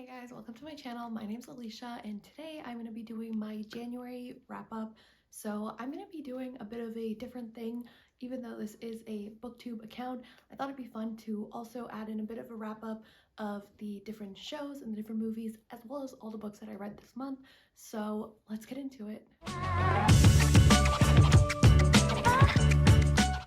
Hey guys, welcome to my channel. My name's Alisha and today I'm going to be doing my January wrap up. So I'm going to be doing a bit of a different thing. Even though this is a booktube account, I thought it'd be fun to also add in a bit of a wrap up of the different shows and the different movies as well as all the books that I read this month. So let's get into it.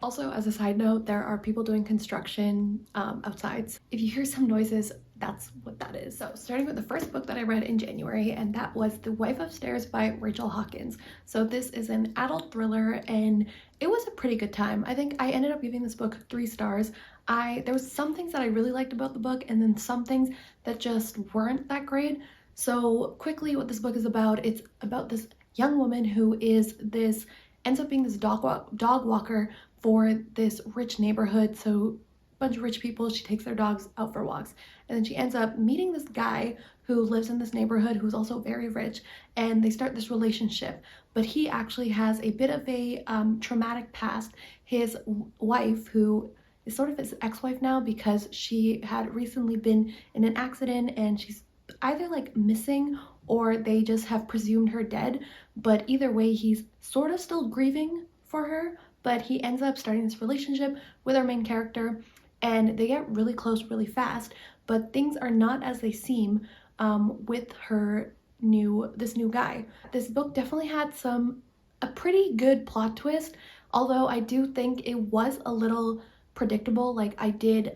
Also, as a side note, there are people doing construction outside. If you hear some noises, that's what that is. So starting with the first book that I read in January, and that was The Wife Upstairs by Rachel Hawkins. So this is an adult thriller and it was a pretty good time. I think I ended up giving this book 3 stars. There was some things that I really liked about the book and then some things that just weren't that great. So quickly, what this book is about, it's about this young woman who ends up being this dog walker for this rich neighborhood. So a bunch of rich people, she takes their dogs out for walks, and then she ends up meeting this guy who lives in this neighborhood who's also very rich, and they start this relationship. But he actually has a bit of a traumatic past. His wife, who is sort of his ex-wife now because she had recently been in an accident and she's either like missing or they just have presumed her dead, but either way he's sort of still grieving for her. But he ends up starting this relationship with our main character and they get really close really fast, but things are not as they seem with this new guy. This book definitely had a pretty good plot twist, although I do think it was a little predictable. Like I did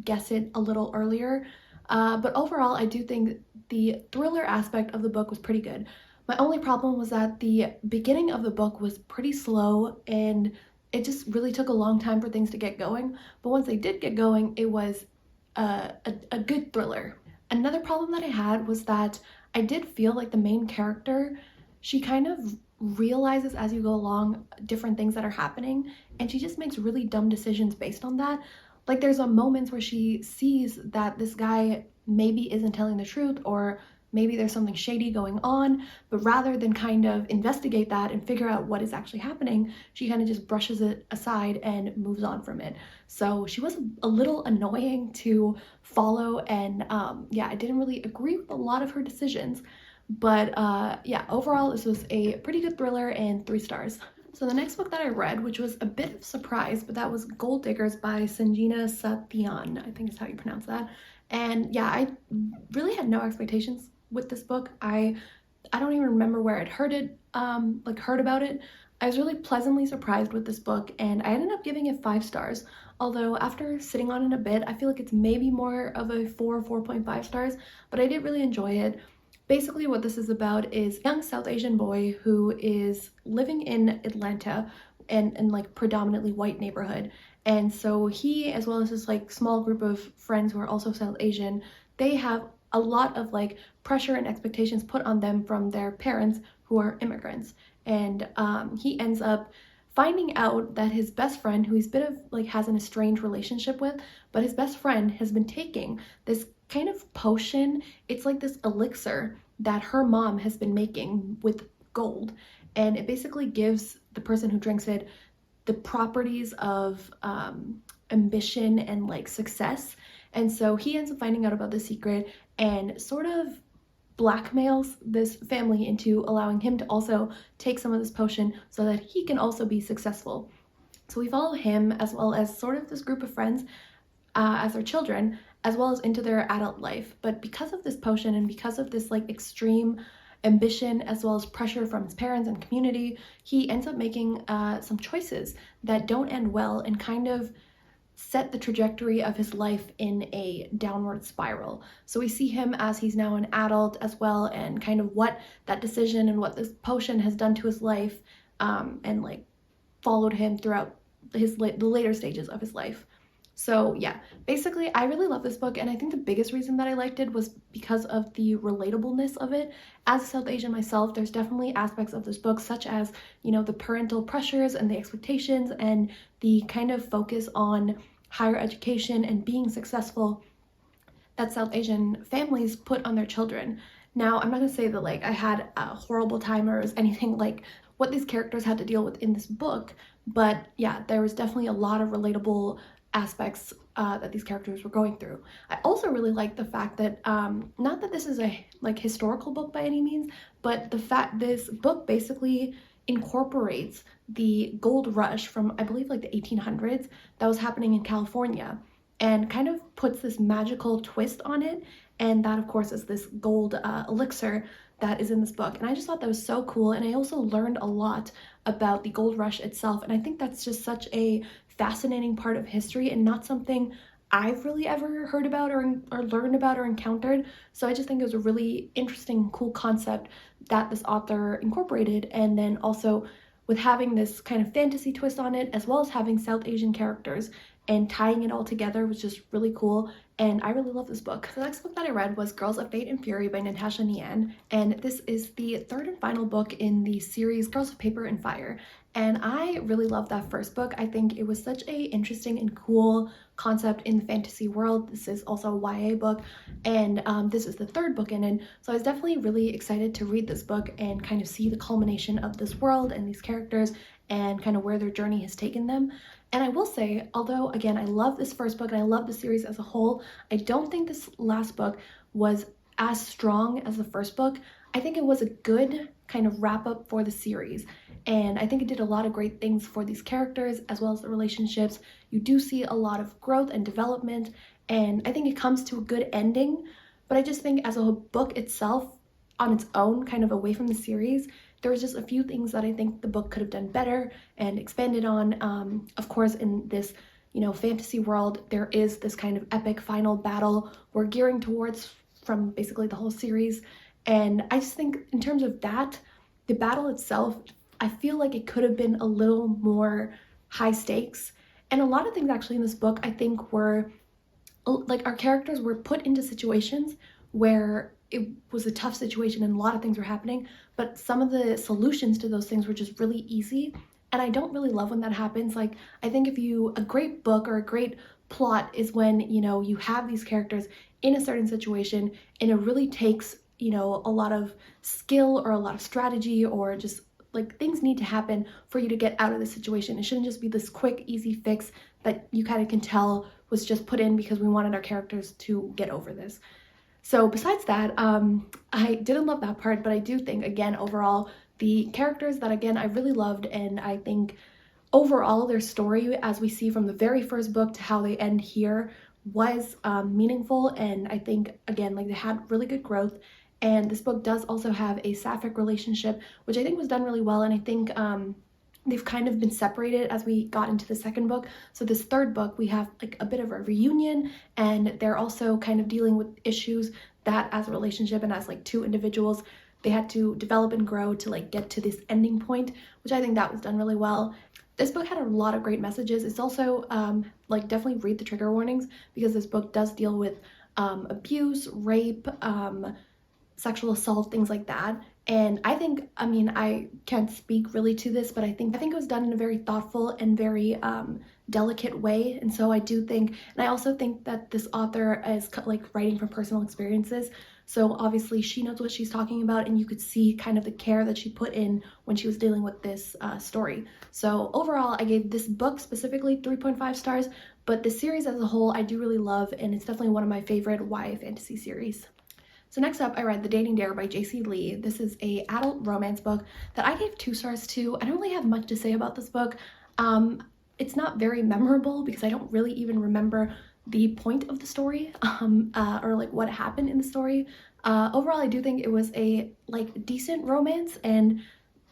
guess it a little earlier, but overall I do think the thriller aspect of the book was pretty good. My only problem was that the beginning of the book was pretty slow and it just really took a long time for things to get going. But once they did get going, it was a good thriller. Another problem that I had was that I did feel like the main character, she kind of realizes as you go along different things that are happening and she just makes really dumb decisions based on that. Like there's a moments where she sees that this guy maybe isn't telling the truth or maybe there's something shady going on, but rather than kind of investigate that and figure out what is actually happening, she kind of just brushes it aside and moves on from it. So she was a little annoying to follow, and yeah, I didn't really agree with a lot of her decisions. But yeah, overall this was a pretty good thriller and 3 stars. So the next book that I read, which was a bit of a surprise, but that was Gold Diggers by Sanjina Sathian, I think is how you pronounce that. And yeah, I really had no expectations with this book. I don't even remember where I'd heard about it. I was really pleasantly surprised with this book and I ended up giving it 5 stars. Although after sitting on it a bit, I feel like it's maybe more of a 4.5 stars, but I did really enjoy it. Basically what this is about is a young South Asian boy who is living in Atlanta in like predominantly white neighborhood. And so he, as well as his like small group of friends who are also South Asian, they have a lot of like pressure and expectations put on them from their parents who are immigrants. And he ends up finding out that his best friend, who he's a bit of like has an estranged relationship with, but his best friend has been taking this kind of potion. It's like this elixir that her mom has been making with gold, and it basically gives the person who drinks it the properties of ambition and like success. And so he ends up finding out about the secret and sort of blackmails this family into allowing him to also take some of this potion so that he can also be successful. So we follow him as well as sort of this group of friends as their children, as well as into their adult life. But because of this potion and because of this like extreme ambition as well as pressure from his parents and community, he ends up making some choices that don't end well and kind of set the trajectory of his life in a downward spiral. So we see him as he's now an adult as well, and kind of what that decision and what this potion has done to his life, and like followed him throughout the later stages of his life. So yeah, basically I really love this book, and I think the biggest reason that I liked it was because of the relatableness of it. As a South Asian myself, there's definitely aspects of this book such as, you know, the parental pressures and the expectations and the kind of focus on higher education and being successful that South Asian families put on their children. Now, I'm not gonna say that like I had a horrible time or anything like what these characters had to deal with in this book, but yeah, there was definitely a lot of relatable aspects that these characters were going through. I also really like the fact that, not that this is a like historical book by any means, but the fact this book basically incorporates the gold rush from, I believe, like the 1800s that was happening in California, and kind of puts this magical twist on it. And that, of course, is this gold elixir that is in this book. And I just thought that was so cool. And I also learned a lot about the gold rush itself. And I think that's just such a fascinating part of history and not something I've really ever heard about or learned about or encountered. So I just think it was a really interesting, cool concept that this author incorporated. And then also with having this kind of fantasy twist on it, as well as having South Asian characters and tying it all together was just really cool. And I really love this book. The next book that I read was Girls of Fate and Fury by Natasha Nian, and this is the third and final book in the series Girls of Paper and Fire. And I really loved that first book. I think it was such a interesting and cool concept in the fantasy world. This is also a YA book, and this is the third book in it. So I was definitely really excited to read this book and kind of see the culmination of this world and these characters and kind of where their journey has taken them. And I will say, although again, I love this first book and I love the series as a whole, I don't think this last book was as strong as the first book. I think it was a good kind of wrap up for the series. And I think it did a lot of great things for these characters as well as the relationships. You do see a lot of growth and development, and I think it comes to a good ending. But I just think as a book itself, on its own, kind of away from the series, there was just a few things that I think the book could have done better and expanded on. Of course, in this, fantasy world, there is this kind of epic final battle we're gearing towards from basically the whole series. And I just think in terms of that, the battle itself, I feel like it could have been a little more high stakes. And a lot of things actually in this book, I think were, like, our characters were put into situations where it was a tough situation and a lot of things were happening, but some of the solutions to those things were just really easy. And I don't really love when that happens. Like, I think a great book or a great plot is when, you have these characters in a certain situation and it really takes, a lot of skill or a lot of strategy, or just like things need to happen for you to get out of the situation. It shouldn't just be this quick, easy fix that you kind of can tell was just put in because we wanted our characters to get over this. So besides that, I didn't love that part, but I do think, again, overall, the characters that, again, I really loved, and I think overall their story, as we see from the very first book to how they end here, was meaningful, and I think, again, like, they had really good growth. And this book does also have a sapphic relationship, which I think was done really well, and I think they've kind of been separated as we got into the second book. So this third book, we have like a bit of a reunion, and they're also kind of dealing with issues that as a relationship and as like two individuals, they had to develop and grow to like get to this ending point, which I think that was done really well. This book had a lot of great messages. It's also like, definitely read the trigger warnings, because this book does deal with abuse, rape, sexual assault, things like that. And I think, I can't speak really to this, but I think it was done in a very thoughtful and very delicate way. And so I do think, and I also think that this author is like writing from personal experiences. So obviously she knows what she's talking about, and you could see kind of the care that she put in when she was dealing with this story. So overall, I gave this book specifically 3.5 stars, but the series as a whole, I do really love, and it's definitely one of my favorite YA fantasy series. So next up, I read The Dating Dare by J.C. Lee. This is a adult romance book that I gave 2 stars to. I don't really have much to say about this book. It's not very memorable because I don't really even remember the point of the story or like what happened in the story. Overall, I do think it was a like decent romance, and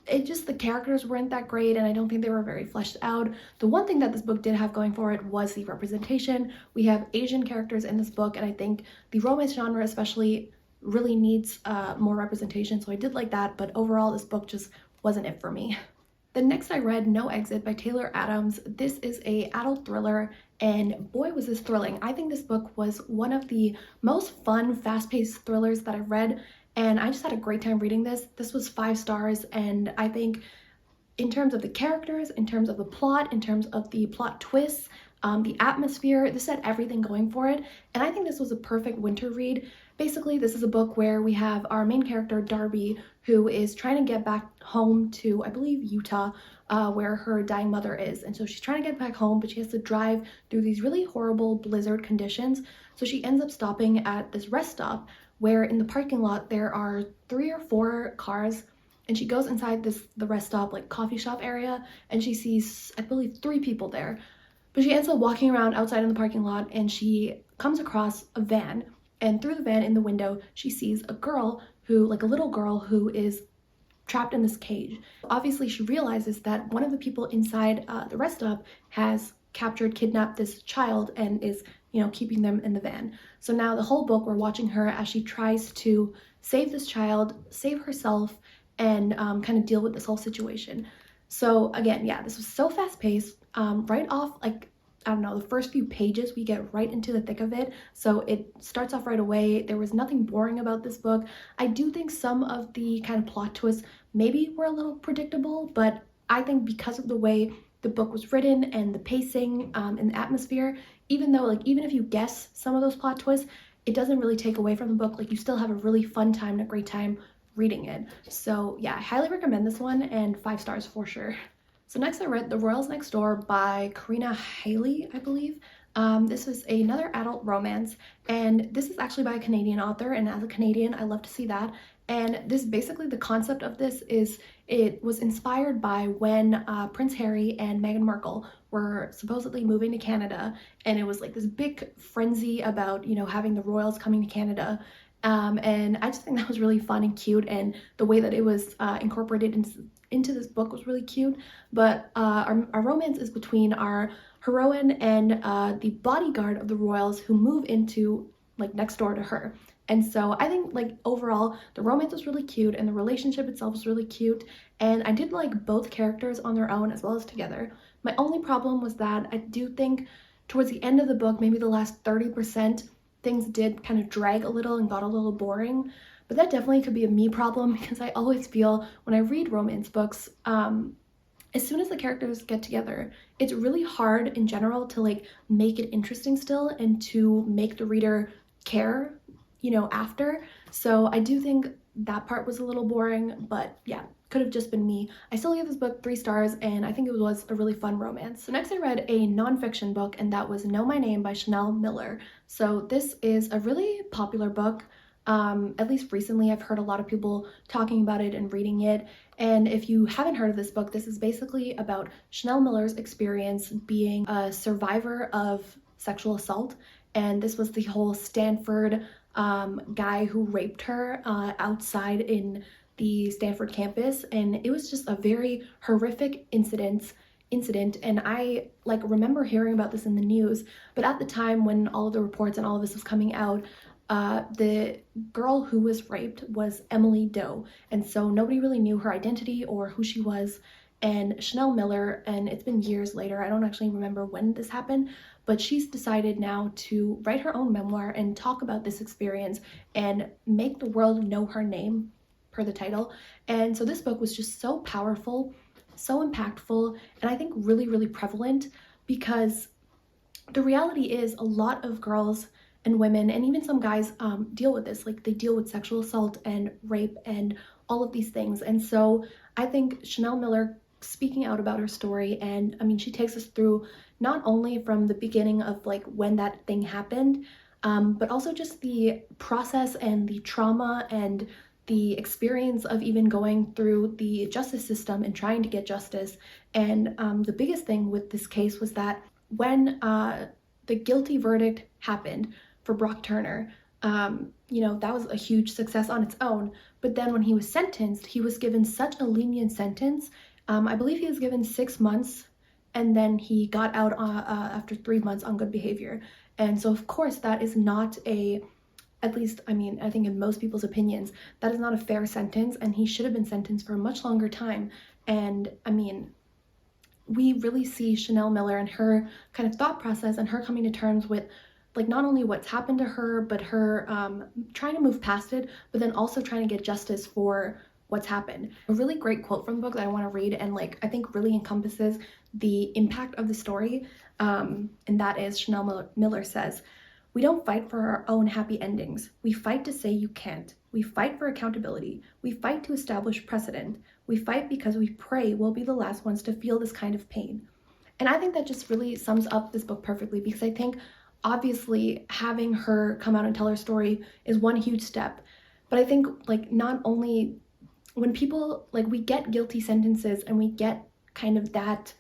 the characters weren't that great, and I don't think they were very fleshed out. The one thing that this book did have going for it was the representation. We have Asian characters in this book, and I think the romance genre especially really needs more representation, so I did like that, but overall this book just wasn't it for me. The next I read No Exit by Taylor Adams. This is a adult thriller, and boy was this thrilling. I think this book was one of the most fun, fast-paced thrillers that I've read, and I just had a great time reading this. This was 5 stars, and I think in terms of the characters, in terms of the plot, in terms of the plot twists, the atmosphere, this had everything going for it, and I think this was a perfect winter read. Basically, this is a book where we have our main character, Darby, who is trying to get back home to, I believe, Utah, where her dying mother is. And so she's trying to get back home, but she has to drive through these really horrible blizzard conditions. So she ends up stopping at this rest stop where in the parking lot there are 3 or 4 cars, and she goes inside the rest stop, like coffee shop area, and she sees, I believe, 3 people there. But she ends up walking around outside in the parking lot, and she comes across a van, and through the van in the window she sees a girl who, like a little girl, who is trapped in this cage. Obviously she realizes that one of the people inside the rest stop has kidnapped this child and is, keeping them in the van. So now the whole book we're watching her as she tries to save this child, save herself, and kind of deal with this whole situation. So again, yeah, this was so fast paced. Right off, like, I don't know, the first few pages we get right into the thick of it, so it starts off right away. There was nothing boring about this book. I do think some of the kind of plot twists maybe were a little predictable, but I think because of the way the book was written and the pacing and the atmosphere, even though, like, even if you guess some of those plot twists, it doesn't really take away from the book. Like, you still have a really fun time and a great time reading it. So yeah, I highly recommend this one, and 5 stars for sure. So next I read The Royals Next Door by Karina Haley, I believe. This is another adult romance, and this is actually by a Canadian author, and as a Canadian, I love to see that. And this, basically the concept of this is, it was inspired by when Prince Harry and Meghan Markle were supposedly moving to Canada, and it was like this big frenzy about, having the royals coming to Canada. And I just think that was really fun and cute, and the way that it was incorporated into this book was really cute. But our romance is between our heroine and the bodyguard of the royals who move into, like, next door to her. And so I think, like, overall the romance was really cute and the relationship itself was really cute, and I did like both characters on their own as well as together. My only problem was that I do think towards the end of the book, maybe the last 30%, things did kind of drag a little and got a little boring. But that definitely could be a me problem, because I always feel when I read romance books, as soon as the characters get together, it's really hard in general to, like, make it interesting still and to make the reader care, after. So I do think that part was a little boring, but yeah, could have just been me. I still gave this book 3 stars, and I think it was a really fun romance. So next I read a nonfiction book, and that was Know My Name by Chanel Miller. So this is a really popular book. At least recently I've heard a lot of people talking about it and reading it. And if you haven't heard of this book, this is basically about Chanel Miller's experience being a survivor of sexual assault. And this was the whole Stanford guy who raped her outside in the Stanford campus, and it was just a very horrific incident. And I, like, remember hearing about this in the news, but at the time when all of the reports and all of this was coming out, the girl who was raped was Emily Doe, and so nobody really knew her identity or who she was. And Chanel Miller, and it's been years later, I don't actually remember when this happened, but she's decided now to write her own memoir and talk about this experience and make the world know her name, per the title. And so this book was just so powerful, so impactful, and I think really, really prevalent, because the reality is a lot of girls and women, and even some guys, deal with this. Like, they deal with sexual assault and rape and all of these things. And so I think Chanel Miller speaking out about her story, and I mean, she takes us through not only from the beginning of, like, when that thing happened, but also just the process and the trauma and the experience of even going through the justice system and trying to get justice. And the biggest thing with this case was that when the guilty verdict happened for Brock Turner, that was a huge success on its own. But then when he was sentenced, he was given such a lenient sentence. I believe he was given 6 months, and then he got out after 3 months on good behavior. And so, of course, that is not at least, I mean, I think in most people's opinions, that is not a fair sentence, and he should have been sentenced for a much longer time. And I mean, we really see Chanel Miller and her kind of thought process and her coming to terms with, like, not only what's happened to her, but her trying to move past it, but then also trying to get justice for what's happened. A really great quote from the book that I want to read, and, like, I think really encompasses the impact of the story, and that is, Chanel Miller says, We don't fight for our own happy endings. We fight to say you can't. We fight for accountability. We fight to establish precedent. We fight because we pray we'll be the last ones to feel this kind of pain. And I think that just really sums up this book perfectly, because I think obviously having her come out and tell her story is one huge step. But I think like not only when people, like, we get guilty sentences and we get kind of that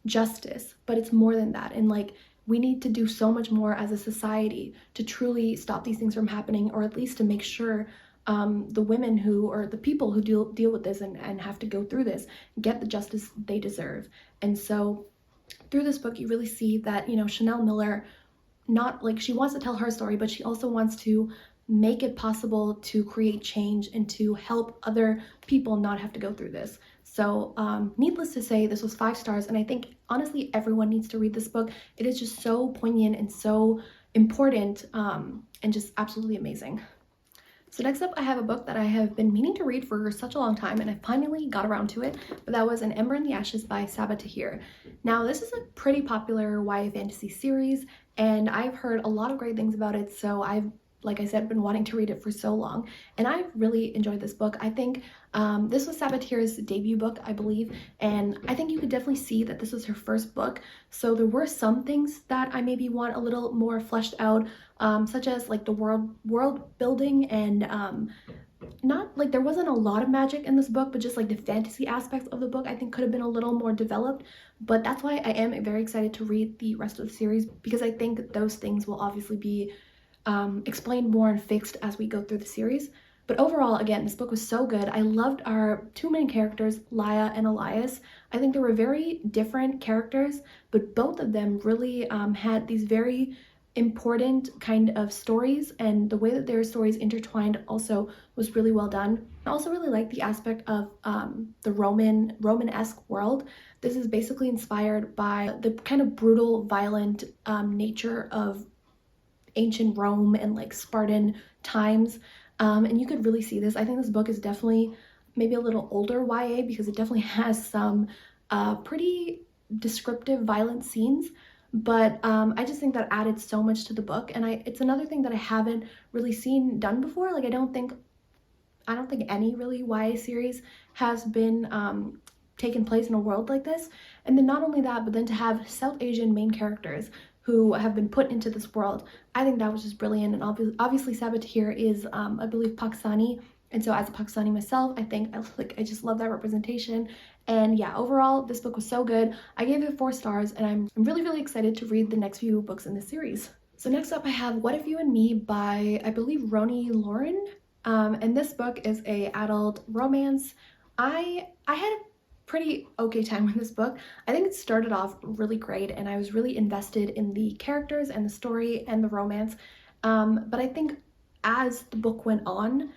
justice, but it's more than that. And like we need to do so much more as a society to truly stop these things from happening, or at least to make sure the women who, or the people who deal with this and have to go through this, get the justice they deserve. And so through this book, you really see that, you know, Chanel Miller, not like she wants to tell her story, but she also wants to make it possible to create change and to help other people not have to go through this. So needless to say, this was 5 stars, and I think honestly everyone needs to read this book. It is just so poignant and so important, and just absolutely amazing. So next up, I have a book that I have been meaning to read for such a long time, and I finally got around to it, but that was An Ember in the Ashes by Sabaa Tahir. Now, this is a pretty popular YA fantasy series, and I've heard a lot of great things about it, so I've, like I said, been wanting to read it for so long, and I've really enjoyed this book. I think this was Sabaa Tahir's debut book, I believe, and I think you could definitely see that this was her first book, so there were some things that I maybe want a little more fleshed out, such as like the world building, and not like there wasn't a lot of magic in this book, but just like the fantasy aspects of the book I think could have been a little more developed. But that's why I am very excited to read the rest of the series, because I think those things will obviously be explained more and fixed as we go through the series. But overall, again, this book was so good. I loved our 2 main characters, Laya and Elias. I think they were very different characters, but both of them really had these very important kind of stories, and the way that their stories intertwined also was really well done. I also really like the aspect of the Roman-esque world. This is basically inspired by the kind of brutal, violent nature of ancient Rome and like Spartan times, and you could really see this. I think this book is definitely maybe a little older YA, because it definitely has some pretty descriptive violent scenes, but I just think that added so much to the book, and it's another thing that I haven't really seen done before. Like I don't think any really YA series has been taken place in a world like this. And then not only that, but then to have South Asian main characters who have been put into this world, I think that was just brilliant. And obviously Sabaa Tahir is I believe Pakistani, and so as a Pakistani myself, I think I just love that representation. And yeah, overall this book was so good. I gave it 4 stars, and I'm really excited to read the next few books in this series. So next up I have What If You and Me by, I believe, Roni Loren, and this book is a adult romance. I had a pretty okay time with this book. I think it started off really great, and I was really invested in the characters and the story and the romance, but I think as the book went on,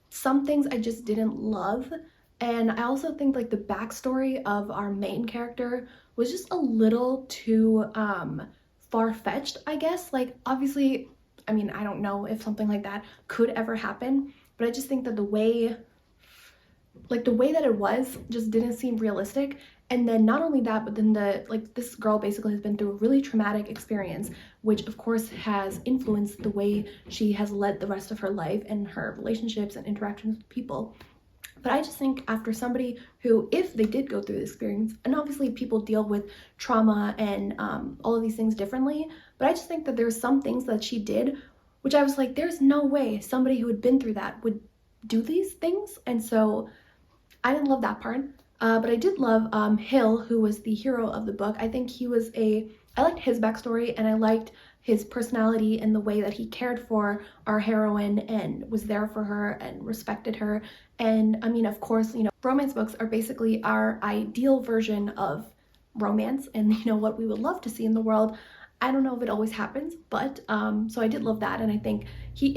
some things I just didn't love. And I also think like the backstory of our main character was just a little too far-fetched, I guess. Like obviously, I mean, I don't know if something like that could ever happen, but I just think that the way that it was just didn't seem realistic. And then not only that, but then this girl basically has been through a really traumatic experience, which of course has influenced the way she has led the rest of her life and her relationships and interactions with people. But I just think after somebody who, if they did go through the experience, and obviously people deal with trauma and all of these things differently, but I just think that there's some things that she did, which I was like, there's no way somebody who had been through that would do these things. And so I didn't love that part. But I did love Hill, who was the hero of the book. I think I liked his backstory, and I liked his personality and the way that he cared for our heroine and was there for her and respected her. And I mean, of course, you know, romance books are basically our ideal version of romance and, you know, what we would love to see in the world. I don't know if it always happens, but so I did love that, and I think he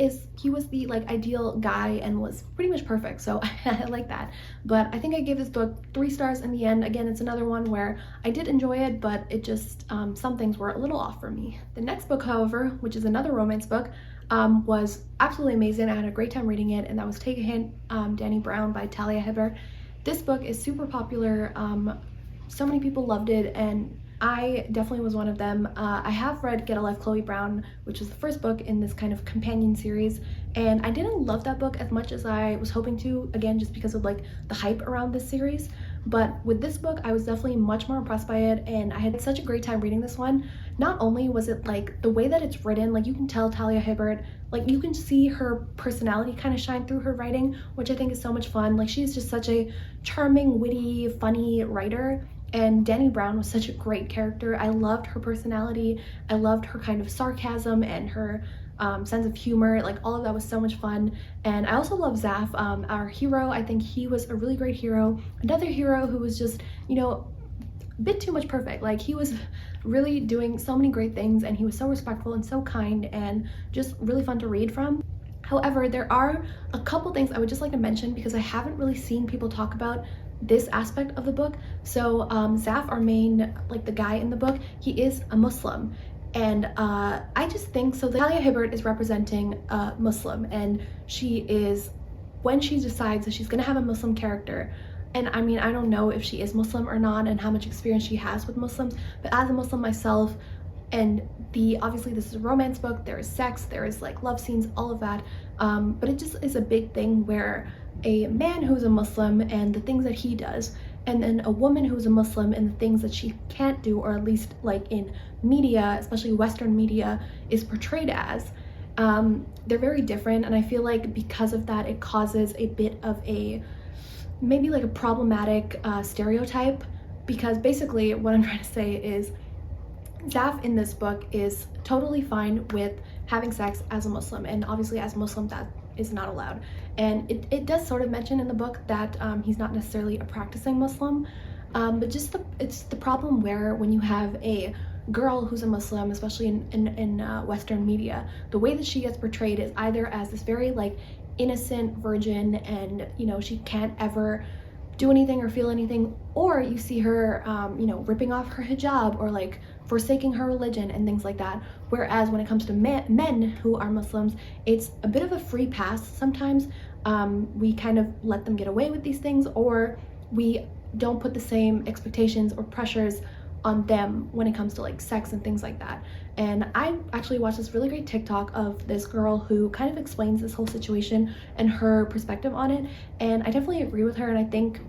was the like ideal guy and was pretty much perfect, so I like that. But I think I gave this book 3 stars in the end. Again, it's another one where I did enjoy it, but it just some things were a little off for me. The next book, however, which is another romance book, was absolutely amazing. I had a great time reading it, and that was Take a Hint, Dani Brown by Talia Hibbert. This book is super popular. So many people loved it, and I definitely was one of them. I have read Get a Life, Chloe Brown, which is the first book in this kind of companion series, and I didn't love that book as much as I was hoping to, again, just because of like the hype around this series. But with this book, I was definitely much more impressed by it, and I had such a great time reading this one. Not only was it like the way that it's written, like you can tell Talia Hibbert, like you can see her personality kind of shine through her writing, which I think is so much fun. Like she's just such a charming, witty, funny writer. And Dani Brown was such a great character. I loved her personality. I loved her kind of sarcasm and her sense of humor. Like all of that was so much fun. And I also love Zaf, our hero. I think he was a really great hero. Another hero who was just, you know, a bit too much perfect. Like he was really doing so many great things, and he was so respectful and so kind and just really fun to read from. However, there are a couple things I would just like to mention because I haven't really seen people talk about this aspect of the book. So Zaf, our main, like the guy in the book, he is a Muslim. And I just think, so Talia Hibbert is representing a Muslim, and she is, when she decides that she's gonna have a Muslim character, and I mean, I don't know if she is Muslim or not and how much experience she has with Muslims, but as a Muslim myself, and obviously this is a romance book, there is sex, there is like love scenes, all of that, but it just is a big thing where a man who's a Muslim and the things that he does, and then a woman who's a Muslim and the things that she can't do, or at least like in media, especially Western media, is portrayed as, they're very different. And I feel like because of that, it causes a bit of a, maybe like a problematic stereotype, because basically what I'm trying to say is Zaf in this book is totally fine with having sex as a Muslim, and obviously as a Muslim that is not allowed. And it does sort of mention in the book that he's not necessarily a practicing Muslim, but just it's the problem where when you have a girl who's a Muslim, especially in Western media, the way that she gets portrayed is either as this very like innocent virgin, and you know, she can't ever do anything or feel anything, or you see her you know, ripping off her hijab or like forsaking her religion and things like that. Whereas when it comes to men who are Muslims, it's a bit of a free pass sometimes. We kind of let them get away with these things, or we don't put the same expectations or pressures on them when it comes to like sex and things like that. And I actually watched this really great TikTok of this girl who kind of explains this whole situation and her perspective on it, and I definitely agree with her. And I think,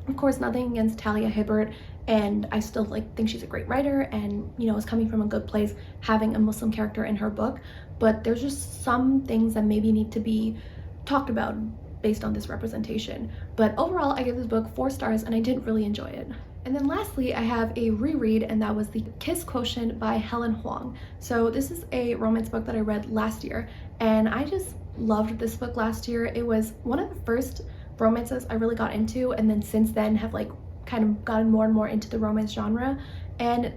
of course, nothing against Talia Hibbert, and I still like think she's a great writer and, you know, is coming from a good place having a Muslim character in her book, but there's just some things that maybe need to be talked about based on this representation. But overall, I give this book 4 stars and I did really enjoy it. And then lastly, I have a reread, and that was the Kiss Quotient by Helen Huang. So this is a romance book that I read last year, and I just loved this book last year. It was one of the first romances I really got into, and then since then have like kind of gotten more and more into the romance genre. And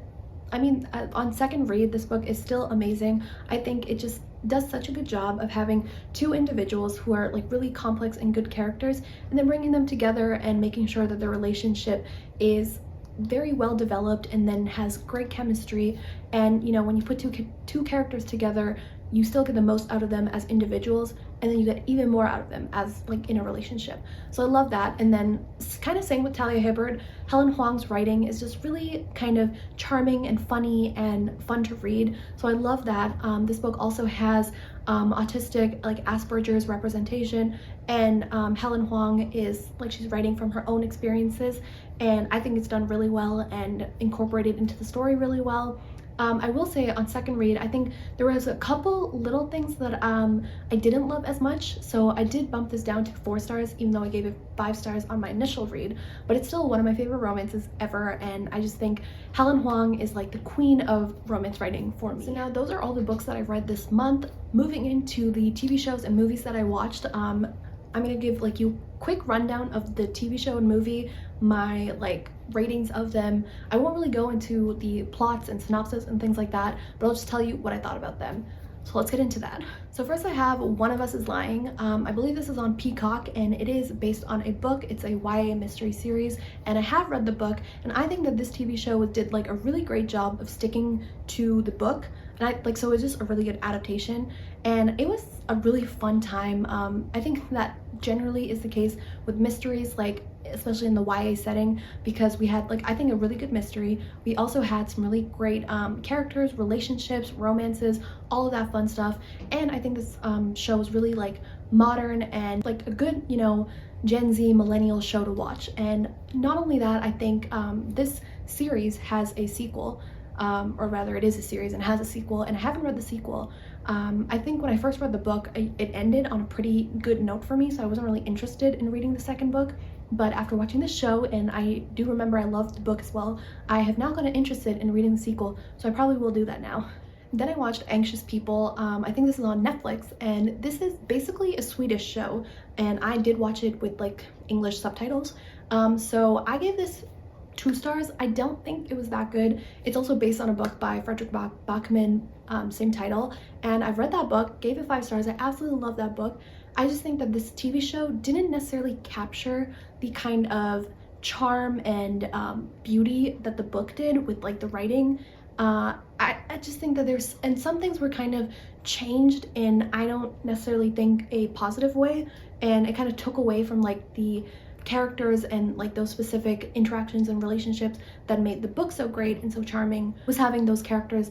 I mean, on second read, this book is still amazing. I think it just does such a good job of having 2 individuals who are like really complex and good characters, and then bringing them together and making sure that their relationship is very well developed and then has great chemistry. And you know, when you put two characters together, you still get the most out of them as individuals, and then you get even more out of them as like in a relationship. So I love that. And then kind of same with Talia Hibbert, Helen Huang's writing is just really kind of charming and funny and fun to read. So I love that. This book also has autistic, like Asperger's representation, and Helen Huang is like, she's writing from her own experiences, and I think it's done really well and incorporated into the story really well. I will say on second read, I think there was a couple little things that I didn't love as much, so I did bump this down to 4 stars, even though I gave it 5 stars on my initial read. But it's still one of my favorite romances ever, and I just think Helen Huang is like the queen of romance writing for me. So now those are all the books that I've read this month. Moving into the TV shows and movies that I watched, I'm gonna give like you quick rundown of the TV show and movie, my like ratings of them. I won't really go into the plots and synopsis and things like that, but I'll just tell you what I thought about them. So let's get into that. So first I have One of Us is Lying. I believe this is on Peacock, and it is based on a book. It's a YA mystery series, and I have read the book, and I think that this TV show did like a really great job of sticking to the book. And so it was just a really good adaptation, and it was a really fun time. I think that generally is the case with mysteries, like especially in the YA setting, because we had, like, I think a really good mystery. We also had some really great characters, relationships, romances, all of that fun stuff. And I think this show is really like modern and like a good, you know, Gen Z millennial show to watch. And not only that, I think this series has a sequel, or rather it is a series and has a sequel, and I haven't read the sequel. I think when I first read the book, it ended on a pretty good note for me, so I wasn't really interested in reading the second book. But after watching this show, and I do remember I loved the book as well, I have now gotten interested in reading the sequel, so I probably will do that now. Then I watched Anxious People. I think this is on Netflix, and this is basically a Swedish show, and I did watch it with like English subtitles. So I gave this 2 stars. I don't think it was that good. It's also based on a book by Frederick Bachman, same title, and I've read that book, gave it 5 stars. I absolutely love that book. I just think that this TV show didn't necessarily capture the kind of charm and beauty that the book did with like the writing. I just think that there's, and some things were kind of changed in, I don't necessarily think a positive way, and it kind of took away from like the characters and like those specific interactions and relationships that made the book so great and so charming, was having those characters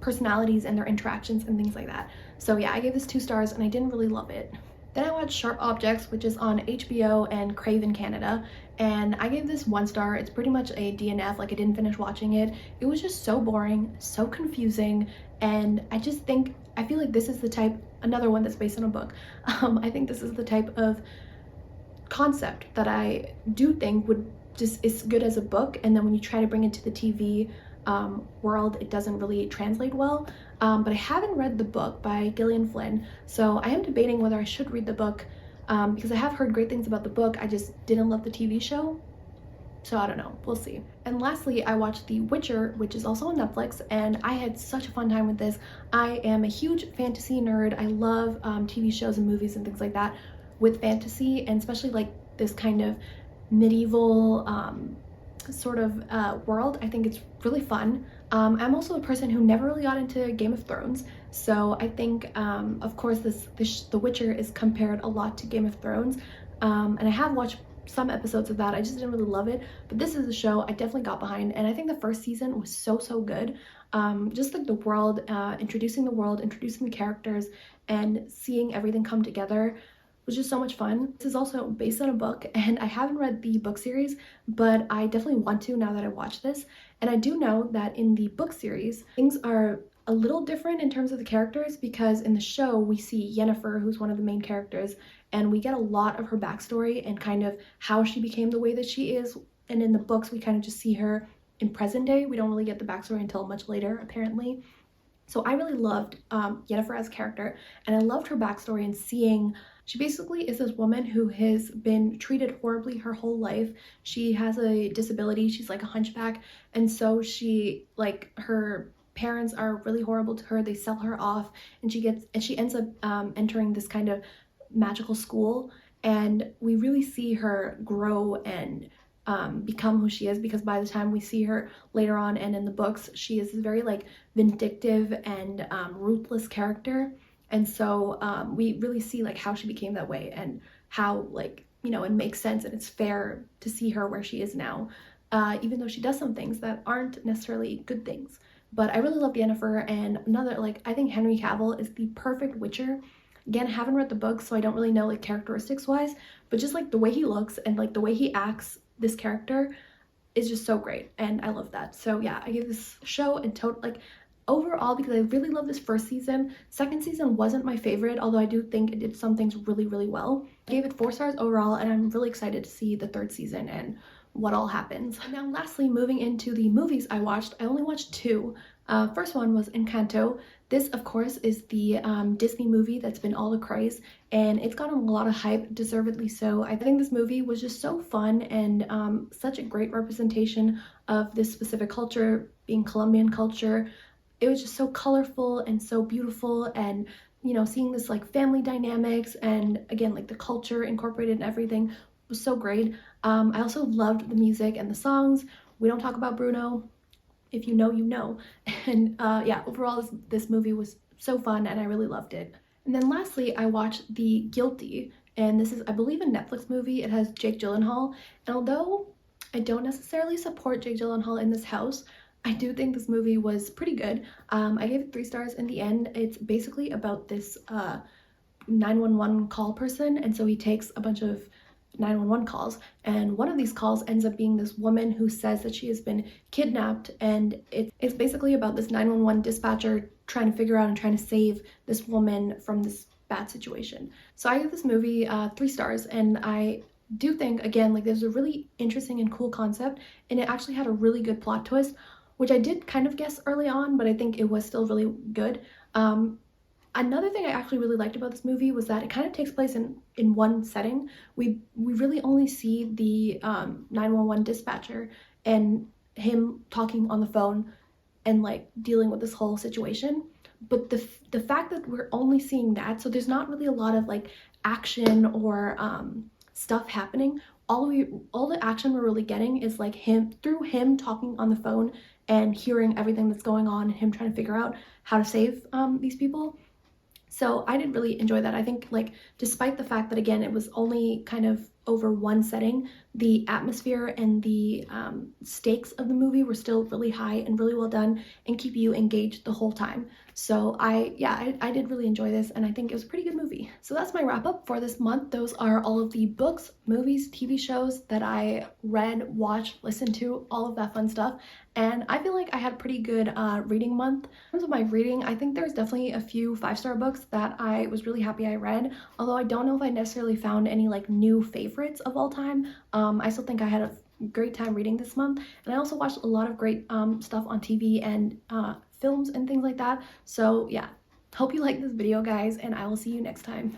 personalities and their interactions and things like that. So yeah, I gave this 2 stars and I didn't really love it. Then I watched Sharp Objects, which is on HBO and Crave in Canada, and I gave this 1 star. It's pretty much a DNF, like I didn't finish watching it. It was just so boring, so confusing, and I feel like this is the type, another one that's based on a book. I think this is the type of concept that I do think would just is good as a book, and then when you try to bring it to the TV world, it doesn't really translate well. But I haven't read the book by Gillian Flynn, so I am debating whether I should read the book, because I have heard great things about the book. I just didn't love the TV show, so I don't know, we'll see. And lastly, I watched The Witcher, which is also on Netflix, and I had such a fun time with this. I am a huge fantasy nerd. I love TV shows and movies and things like that with fantasy, and especially like this kind of medieval sort of world. I think it's really fun. I'm also a person who never really got into Game of Thrones, so I think of course The Witcher is compared a lot to Game of Thrones, and I have watched some episodes of that. I just didn't really love it, but this is a show I definitely got behind, and I think the first season was so good. Just like the world, introducing the characters, and seeing everything come together was just so much fun. This is also based on a book, and I haven't read the book series, but I definitely want to now that I watched this. And I do know that in the book series, things are a little different in terms of the characters, because in the show we see Yennefer, who's one of the main characters, and we get a lot of her backstory and kind of how she became the way that she is. And in the books, we kind of just see her in present day. We don't really get the backstory until much later, apparently. So I really loved Yennefer as a character, and I loved her backstory, and seeing she basically is this woman who has been treated horribly her whole life. She has a disability, she's like a hunchback, and so she, like, her parents are really horrible to her. They sell her off, and she ends up entering this kind of magical school, and we really see her grow and become who she is, because by the time we see her later on and in the books, she is a very like vindictive and ruthless character. And so we really see like how she became that way, and how, like, you know, it makes sense and it's fair to see her where she is now, even though she does some things that aren't necessarily good things. But I really love Yennefer, and another, like, I think Henry Cavill is the perfect Witcher. Again, I haven't read the book, so I don't really know like characteristics wise, but just like the way he looks and like the way he acts, this character is just so great, and I love that. So yeah, I give this show in total, like, overall, because I really love this first season. Second season wasn't my favorite, although I do think it did some things really well. I gave it 4 stars overall, and I'm really excited to see the 3rd season and what all happens. And now lastly, moving into the movies I watched, I only watched 2. First one was Encanto. This, of course, is the Disney movie that's been all the craze, and it's gotten a lot of hype, deservedly so. I think this movie was just so fun, and such a great representation of this specific culture, being Colombian culture. It was just so colorful and so beautiful, and, you know, seeing this like family dynamics and, again, like the culture incorporated in everything was so great. I also loved the music and the songs. We don't talk about Bruno. If you know, you know. And yeah, overall this movie was so fun, and I really loved it. And then lastly, I watched The Guilty, and this is, I believe, a Netflix movie. It has Jake Gyllenhaal, and although I don't necessarily support Jake Gyllenhaal in this house, I do think this movie was pretty good. I gave it 3 stars in the end. It's basically about this 911 call person, and so he takes a bunch of 911 calls, and one of these calls ends up being this woman who says that she has been kidnapped, and it's basically about this 911 dispatcher trying to figure out and trying to save this woman from this bad situation. So I give this movie 3 stars, and I do think, again, like, there's a really interesting and cool concept, and it actually had a really good plot twist, which I did kind of guess early on, but I think it was still really good. Another thing I actually really liked about this movie was that it kind of takes place in one setting. We really only see the 911 dispatcher and him talking on the phone and like dealing with this whole situation. But the fact that we're only seeing that, so there's not really a lot of like action or stuff happening. All the action we're really getting is like him talking on the phone and hearing everything that's going on and him trying to figure out how to save these people. So I did really enjoy that. I think, like, despite the fact that, again, it was only kind of over one setting, the atmosphere and the stakes of the movie were still really high and really well done and keep you engaged the whole time. So I did really enjoy this, and I think it was a pretty good movie. So that's my wrap up for this month. Those are all of the books, movies, TV shows that I read, watched, listened to, all of that fun stuff. And I feel like I had a pretty good reading month. In terms of my reading, I think there's definitely a few 5-star books that I was really happy I read, although I don't know if I necessarily found any like new favorites of all time. I still think I had a great time reading this month, and I also watched a lot of great stuff on TV and films and things like that. So yeah, hope you like this video, guys, and I will see you next time.